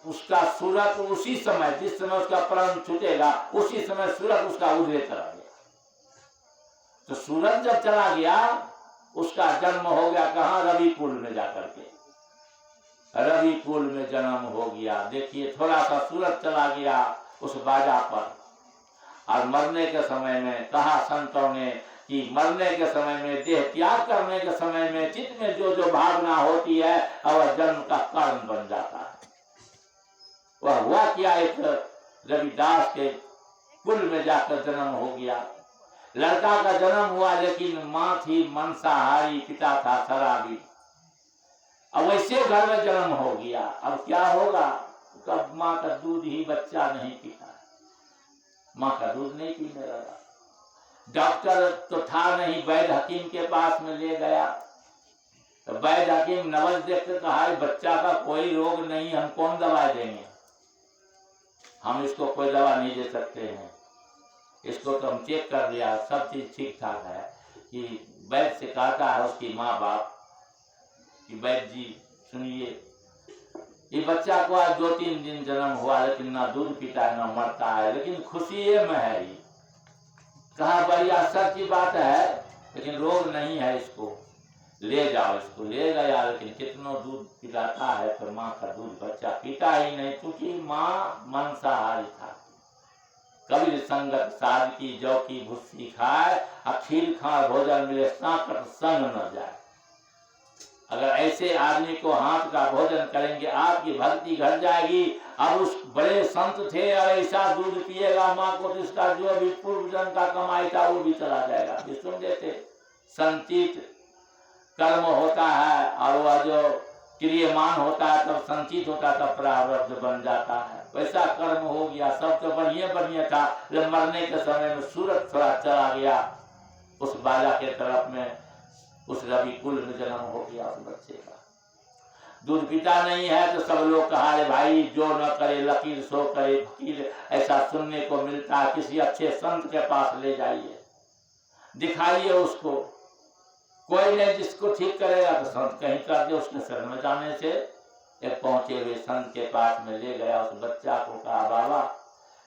उसका सूरत उसी समय, जिस समय उसका प्राण छूटेगा उसी समय सूरत उसका उधरे चला गया। तो सूरत जब चला गया उसका जन्म हो गया कहाँ? रविकुल में जाकर के, रविकुल में जन्म हो गया। देखिए थोड़ा सा सूरत चला गया उस बाजा पर। और मरने के समय में कहा संतों ने कि मरने के समय में, देह त्याग करने के समय में चित्त में जो जो भावना होती है वह जन्म का कारण बन जाता है। वह हुआ क्या? एक रविदास के कुल में जाकर जन्म हो गया। लड़का का जन्म हुआ लेकिन माँ थी मांसाहारी, पिता था शराबी। अब वैसे घर में जन्म हो गया। अब क्या होगा? कब माँ का दूध ही बच्चा नहीं पीता, माँ का दूध नहीं पीने लगा। डॉक्टर तो था नहीं, वैद्य हकीम के पास में ले गया। तो वैद्य हकीम नवज देख के कहा बच्चा का कोई रोग नहीं, हम कौन दवा देंगे, हम इसको कोई दवा नहीं दे सकते हैं। इसको तो हम चेक कर लिया, सब चीज ठीक ठाक है। कि वैद्य से कहता है उसकी माँ बाप कि वैद्य जी सुनिए, ये बच्चा को आज 2-3 दिन जन्म हुआ लेकिन ना दूध पीता है ना मरता है, लेकिन खुशी ये में है। ये कहा बड़ी आश्चर्य की बात है, लेकिन रोग नहीं है, इसको ले जाओ। इसको ले गया लेकिन कितनों दूध पिलाता है तो माँ का दूध बच्चा पीता ही नहीं, क्योंकि माँ मांसाहारी था। कबीर संगत साध की जौ की भुस्सी खाए, खीर खा भोजन मिले सांकट संग न जाए। अगर ऐसे आदमी को हाथ का भोजन करेंगे आपकी भक्ति घट जाएगी। अब उस बड़े संत थे और ऐसा दूध पिएगा माँ को तो इसका जो भी पूर्व जन्म का कमाई था वो भी चला जाएगा। सुन देते संचित कर्म होता है और वह जो क्रियमान होता है तब संचित होता है, तब प्रारब्ध बन जाता है। वैसा कर्म हो गया। सब तो बढ़िया बढ़िया था, जब मरने के समय में सूरत थोड़ा चला गया उस बाजा के तरफ में, उस रविकुल में जन्म हो गया उस बच्चे का। दूध पीता नहीं है तो सब लोग कहा भाई जो न करे लकीर सो करे फकीर, ऐसा सुनने को मिलता है। किसी अच्छे संत के पास ले जाइए, दिखाइए उसको, कोई नहीं जिसको ठीक करेगा तो संत कहीं कर दे। उसने शरण में जाने से एक पहुंचे हुए संत के पास में ले गया उस बच्चा को। कहा बाबा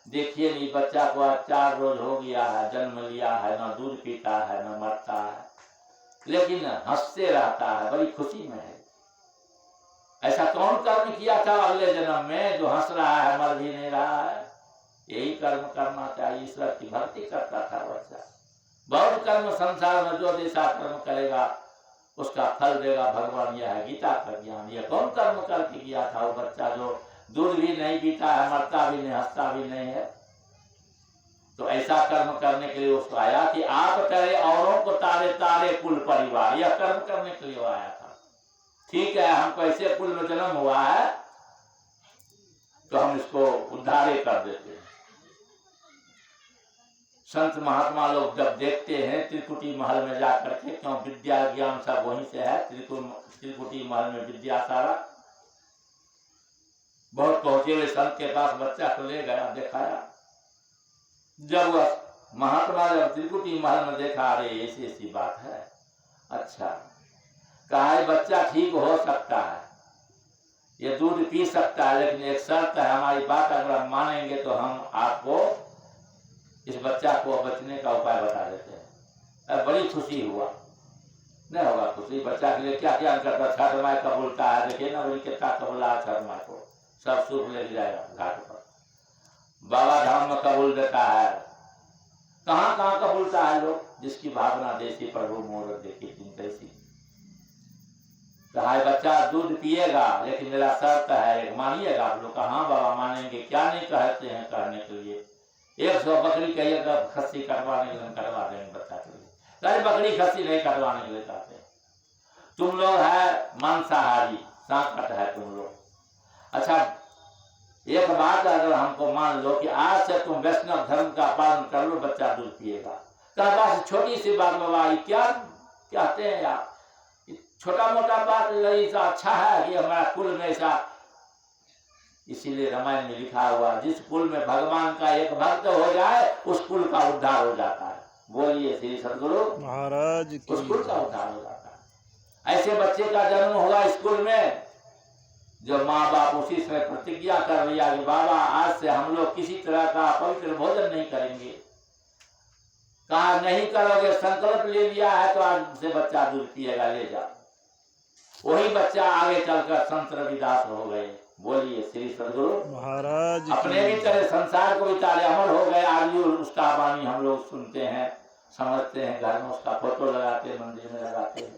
देखिए नहीं, बच्चा को आज 4 रोज हो गया है, जन्म लिया है, न दूध पीता है न मरता है, लेकिन हंसते रहता है, बड़ी खुशी में है। ऐसा कौन कर्म किया था अगले जन्म में जो हंस रहा है, मर भी नहीं रहा है? यही कर्म करना चाहिए। ईश्वर की भक्ति करता था बच्चा। बहुत कर्म संसार में जो जैसा कर्म करेगा उसका फल देगा भगवान। यह है गीता का ज्ञान। यह कौन कर्म करके किया था वो बच्चा जो दूध भी नहीं पीता है, मरता भी नहीं, हंसता भी नहीं है? तो ऐसा कर्म करने के लिए उसको आया कि आप करे औरों को तारे तारे कुल परिवार, यह कर्म करने के लिए आया था। ठीक है, हमको ऐसे कुल में जन्म हुआ है तो हम इसको उद्धार कर देते हैं। संत महात्मा लोग जब देखते हैं त्रिकुटी महल में जाकर के, क्यों विद्या ज्ञान सब वहीं से है, त्रिकुटी महल में विद्या सारा। बहुत पहुंचे हुए संत के पास बच्चा को ले गया, दिखाया। जब वह महात्मा जब त्रिकुटी महल में देखा, अरे ऐसी ऐसी बात है, अच्छा कहा बच्चा ठीक हो सकता है, ये दूध पी सकता है, लेकिन एक शर्त है, हमारी बात अगर हम मानेंगे तो हम आपको इस बच्चा को बचने का उपाय बता देते हैं। बड़ी खुशी हुआ। नहीं होगा खुशी? बच्चा के लिए क्या क्या करता, छठ माई कबूलता है। देखिए ना बोली कितना कबूला है छठ माई को, सब सुख ले जाएगा घाट पर। बाबा धाम में कबूल देता है, कहाँ कहाँ कबूलता है लोग, जिसकी भावना देसी प्रभु मोर देखी तुम कैसी। कहा बच्चा दूध पिएगा लेकिन मेरा शर्त है, मानिएगा आप लोग? हाँ बाबा मानेंगे। क्या नहीं कहते हैं कहने के लिए? 100 बकरी कहिएगा, खस्सी कटवाने के लिए कटवा देंगे बच्चा के लिए। अरे बकरी खस्सी नहीं कटवाने के लिए कहते हैं। तुम लोग है मांसाहारी, सांकट है तुम लोग। अच्छा एक बात अगर हमको मान लो कि आज से तुम वैष्णव धर्म का पालन कर लो, बच्चा दूध पिएगा। तो बस छोटी सी बात बाबा, क्या कहते हैं यार, छोटा मोटा बात ऐसा अच्छा है कि हमारा कुल में ऐसा। इसीलिए रामायण में लिखा हुआ, जिस कुल में भगवान का एक भक्त हो जाए उस कुल का उद्धार हो जाता है। बोलिए श्री सदगुरु महाराज की। उस कुल का उद्धार हो जाता है। ऐसे बच्चे का जन्म हुआ स्कूल में, जो माँ बाप उसी समय प्रतिज्ञा कर लिया कि बाबा आज से हम लोग किसी तरह का पवित्र भोजन नहीं करेंगे, कहा नहीं करोगे, संकल्प ले लिया है तो आज से बच्चा दूध पिएगा, ले जाओ। वही बच्चा आगे चलकर संत रविदास हो गए। बोलिए श्री सदगुरु महाराज अपने भी तरह संसार को भी तारे अमर हो गए। आज भी उसका वाणी हम लोग सुनते हैं, समझते हैं, घर में उसका फोटो लगाते हैं, मंदिर में लगाते हैं।